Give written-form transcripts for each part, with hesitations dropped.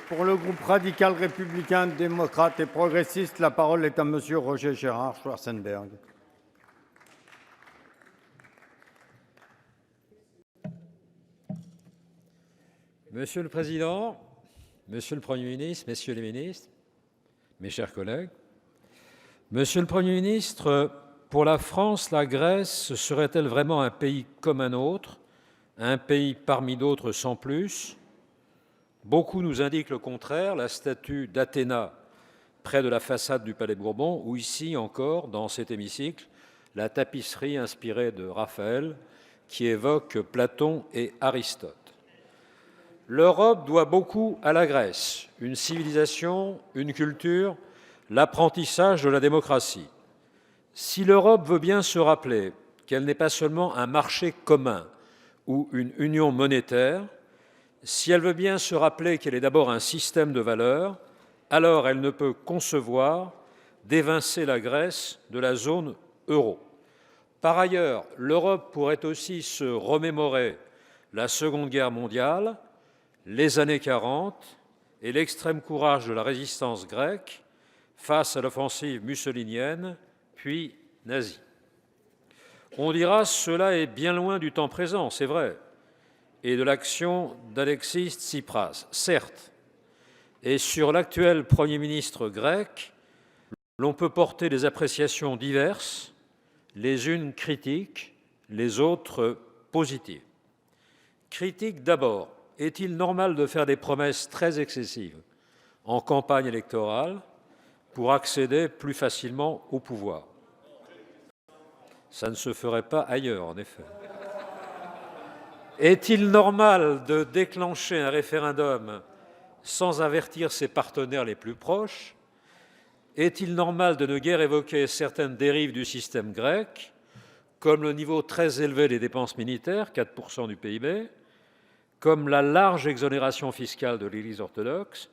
Pour le groupe radical républicain, démocrate et progressiste, la parole est à Monsieur Roger Gérard Schwarzenberg. Monsieur le Président, Monsieur le Premier ministre, Messieurs les ministres, mes chers collègues, Monsieur le Premier ministre, pour la France, la Grèce serait-elle vraiment un pays comme un autre, un pays parmi d'autres sans plus? Beaucoup nous indiquent le contraire, la statue d'Athéna près de la façade du Palais Bourbon, ou ici encore, dans cet hémicycle, la tapisserie inspirée de Raphaël qui évoque Platon et Aristote. L'Europe doit beaucoup à la Grèce, une civilisation, une culture, l'apprentissage de la démocratie. Si l'Europe veut bien se rappeler qu'elle n'est pas seulement un marché commun ou une union monétaire, si elle veut bien se rappeler qu'elle est d'abord un système de valeurs, alors elle ne peut concevoir d'évincer la Grèce de la zone euro. Par ailleurs, l'Europe pourrait aussi se remémorer la Seconde Guerre mondiale, les années 40 et l'extrême courage de la résistance grecque face à l'offensive mussolinienne, puis nazie. On dira cela est bien loin du temps présent, c'est vrai, et de l'action d'Alexis Tsipras, certes. Et sur l'actuel Premier ministre grec, l'on peut porter des appréciations diverses, les unes critiques, les autres positives. Critique d'abord. Est-il normal de faire des promesses très excessives en campagne électorale pour accéder plus facilement au pouvoir? Ça ne se ferait pas ailleurs, en effet. Est-il normal de déclencher un référendum sans avertir ses partenaires les plus proches? Est-il normal de ne guère évoquer certaines dérives du système grec, comme le niveau très élevé des dépenses militaires, 4% du PIB, comme la large exonération fiscale de l'Église orthodoxe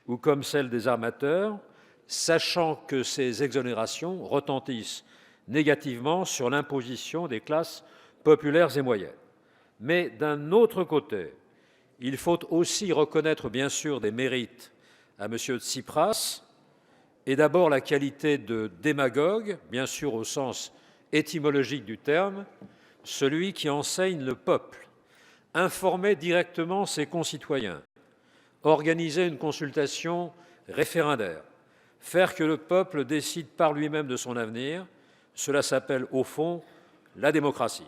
ou comme celle des armateurs, sachant que ces exonérations retentissent négativement sur l'imposition des classes populaires et moyennes? Mais d'un autre côté, il faut aussi reconnaître bien sûr des mérites à M. Tsipras, et d'abord la qualité de démagogue, bien sûr au sens étymologique du terme, celui qui enseigne le peuple, informer directement ses concitoyens, organiser une consultation référendaire, faire que le peuple décide par lui-même de son avenir, cela s'appelle au fond la démocratie.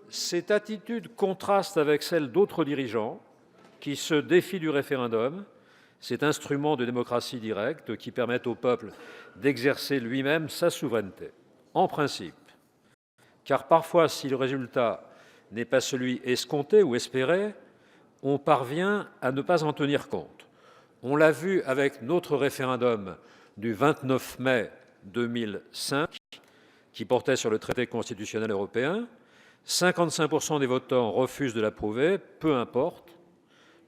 Cette attitude contraste avec celle d'autres dirigeants qui se défient du référendum, cet instrument de démocratie directe qui permet au peuple d'exercer lui-même sa souveraineté, en principe. Car parfois, si le résultat n'est pas celui escompté ou espéré, on parvient à ne pas en tenir compte. On l'a vu avec notre référendum du 29 mai 2005, qui portait sur le traité constitutionnel européen. 55% des votants refusent de l'approuver, peu importe.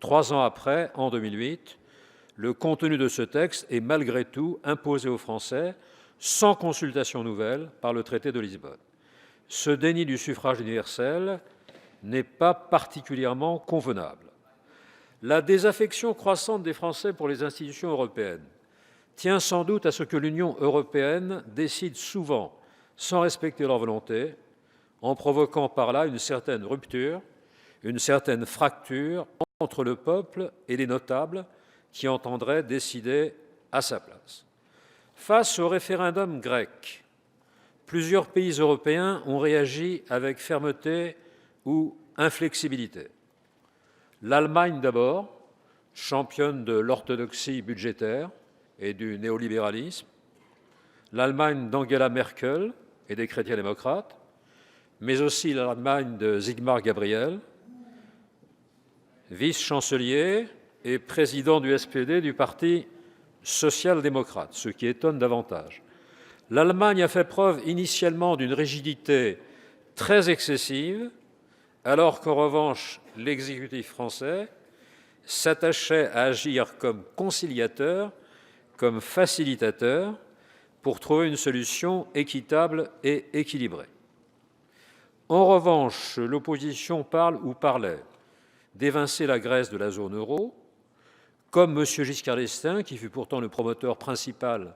3 ans après, en 2008, le contenu de ce texte est malgré tout imposé aux Français sans consultation nouvelle par le traité de Lisbonne. Ce déni du suffrage universel n'est pas particulièrement convenable. La désaffection croissante des Français pour les institutions européennes tient sans doute à ce que l'Union européenne décide souvent sans respecter leur volonté, en provoquant par là une certaine rupture, une certaine fracture entre le peuple et les notables qui entendraient décider à sa place. Face au référendum grec, plusieurs pays européens ont réagi avec fermeté ou inflexibilité. L'Allemagne d'abord, championne de l'orthodoxie budgétaire et du néolibéralisme. L'Allemagne d'Angela Merkel et des chrétiens-démocrates, mais aussi l'Allemagne de Sigmar Gabriel, vice-chancelier et président du SPD du Parti social-démocrate, ce qui étonne davantage. L'Allemagne a fait preuve initialement d'une rigidité très excessive, alors qu'en revanche, l'exécutif français s'attachait à agir comme conciliateur, comme facilitateur, pour trouver une solution équitable et équilibrée. En revanche, l'opposition parle ou parlait d'évincer la Grèce de la zone euro, comme M. Giscard d'Estaing, qui fut pourtant le promoteur principal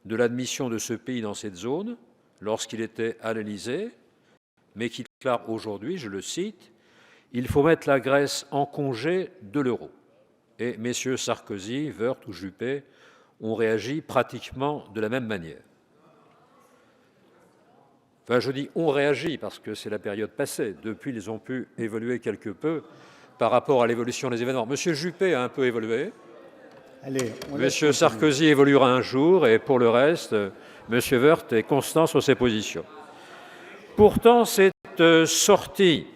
de l'admission de ce pays dans cette zone lorsqu'il était à l'Élysée, mais qui déclare aujourd'hui, je le cite, « Il faut mettre la Grèce en congé de l'euro ». Et messieurs Sarkozy, Woerth ou Juppé ont réagi pratiquement de la même manière. Enfin, je dis « ont réagi » parce que c'est la période passée. Depuis, ils ont pu évoluer quelque peu par rapport à l'évolution des événements. Monsieur Juppé a un peu évolué. Allez, Monsieur Sarkozy évoluera un jour et pour le reste, Monsieur Woerth est constant sur ses positions. Pourtant, cette sortie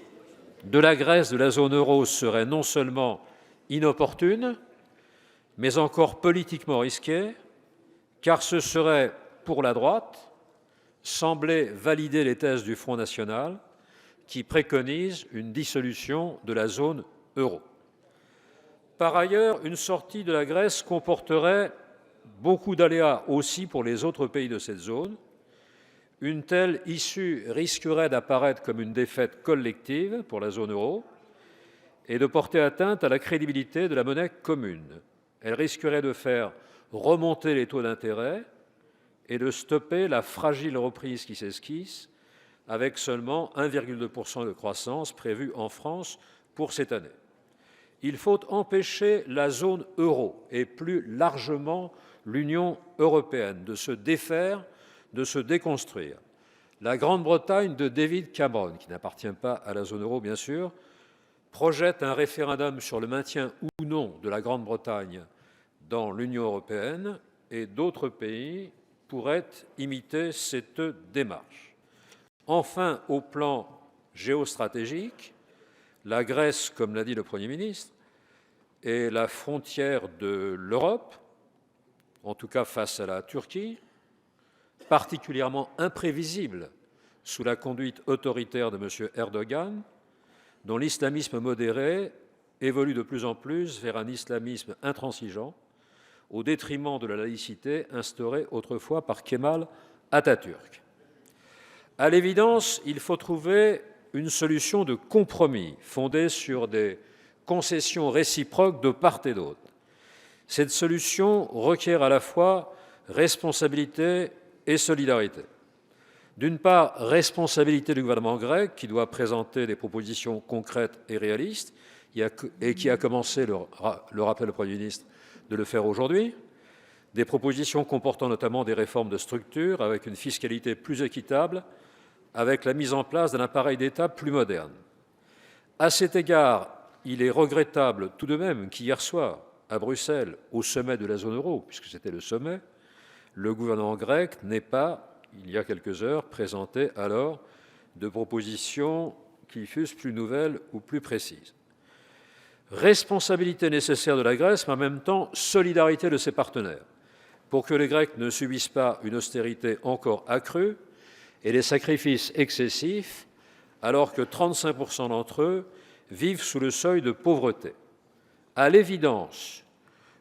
de la Grèce de la zone euro serait non seulement inopportune, mais encore politiquement risquée, car ce serait, pour la droite, sembler valider les thèses du Front national qui préconise une dissolution de la zone euro. Par ailleurs, une sortie de la Grèce comporterait beaucoup d'aléas aussi pour les autres pays de cette zone. Une telle issue risquerait d'apparaître comme une défaite collective pour la zone euro et de porter atteinte à la crédibilité de la monnaie commune. Elle risquerait de faire remonter les taux d'intérêt et de stopper la fragile reprise qui s'esquisse, avec seulement 1,2% de croissance prévue en France pour cette année. Il faut empêcher la zone euro et plus largement l'Union européenne de se défaire, de se déconstruire. La Grande-Bretagne de David Cameron, qui n'appartient pas à la zone euro bien sûr, projette un référendum sur le maintien ou non de la Grande-Bretagne dans l'Union européenne et d'autres pays pourraient imiter cette démarche. Enfin, au plan géostratégique, la Grèce, comme l'a dit le Premier ministre, est la frontière de l'Europe, en tout cas face à la Turquie, particulièrement imprévisible sous la conduite autoritaire de M. Erdogan, dont l'islamisme modéré évolue de plus en plus vers un islamisme intransigeant, au détriment de la laïcité instaurée autrefois par Kemal Atatürk. À l'évidence, il faut trouver une solution de compromis fondée sur des concessions réciproques de part et d'autre. Cette solution requiert à la fois responsabilité et solidarité. D'une part, responsabilité du gouvernement grec qui doit présenter des propositions concrètes et réalistes et qui a commencé, le rappelle le Premier ministre, de le faire aujourd'hui. Des propositions comportant notamment des réformes de structure avec une fiscalité plus équitable, avec la mise en place d'un appareil d'État plus moderne. À cet égard, il est regrettable tout de même qu'hier soir, à Bruxelles, au sommet de la zone euro, puisque c'était le sommet, le gouvernement grec n'ait pas, il y a quelques heures, présenté alors de propositions qui fussent plus nouvelles ou plus précises. Responsabilité nécessaire de la Grèce, mais en même temps solidarité de ses partenaires, pour que les Grecs ne subissent pas une austérité encore accrue et des sacrifices excessifs, alors que 35% d'entre eux vivent sous le seuil de pauvreté. À l'évidence,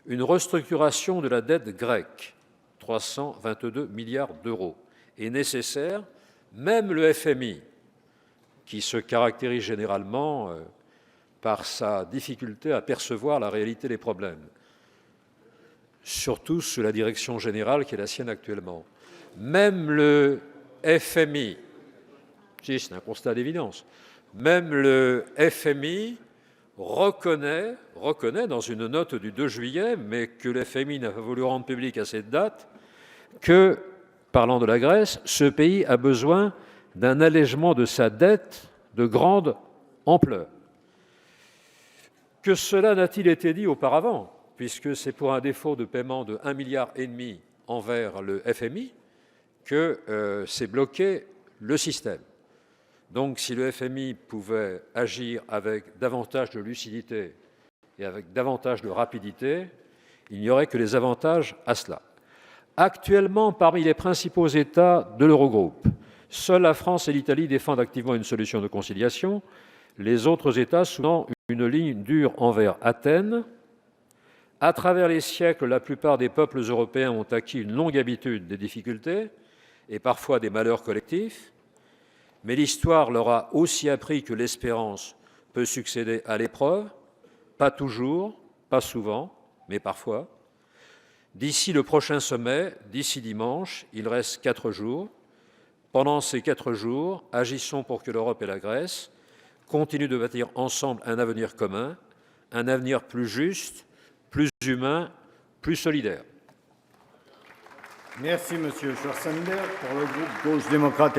une restructuration de la dette grecque, 322 milliards d'euros, est nécessaire. Même le FMI, qui se caractérise généralement par sa difficulté à percevoir la réalité des problèmes, surtout sous la direction générale qui est la sienne actuellement. Même le FMI, si c'est un constat d'évidence, même le FMI reconnaît dans une note du 2 juillet, mais que le FMI n'a pas voulu rendre publique à cette date, que, parlant de la Grèce, ce pays a besoin d'un allègement de sa dette de grande ampleur. Que cela n'a-t-il été dit auparavant, puisque c'est pour un défaut de paiement de 1,5 milliard envers le FMI que s'est bloqué le système. Donc si le FMI pouvait agir avec davantage de lucidité et avec davantage de rapidité, il n'y aurait que des avantages à cela. Actuellement, parmi les principaux États de l'Eurogroupe, seuls la France et l'Italie défendent activement une solution de conciliation, les autres États soutenant une ligne dure envers Athènes. À travers les siècles, la plupart des peuples européens ont acquis une longue habitude des difficultés et parfois des malheurs collectifs, mais l'histoire leur a aussi appris que l'espérance peut succéder à l'épreuve, pas toujours, pas souvent, mais parfois. D'ici le prochain sommet, d'ici dimanche, il reste 4 jours. Pendant ces 4 jours, agissons pour que l'Europe et la Grèce continuent de bâtir ensemble un avenir commun, un avenir plus juste, plus humain, plus solidaire. Merci, Monsieur Schwarzenberg. Pour le groupe Gauche démocrate et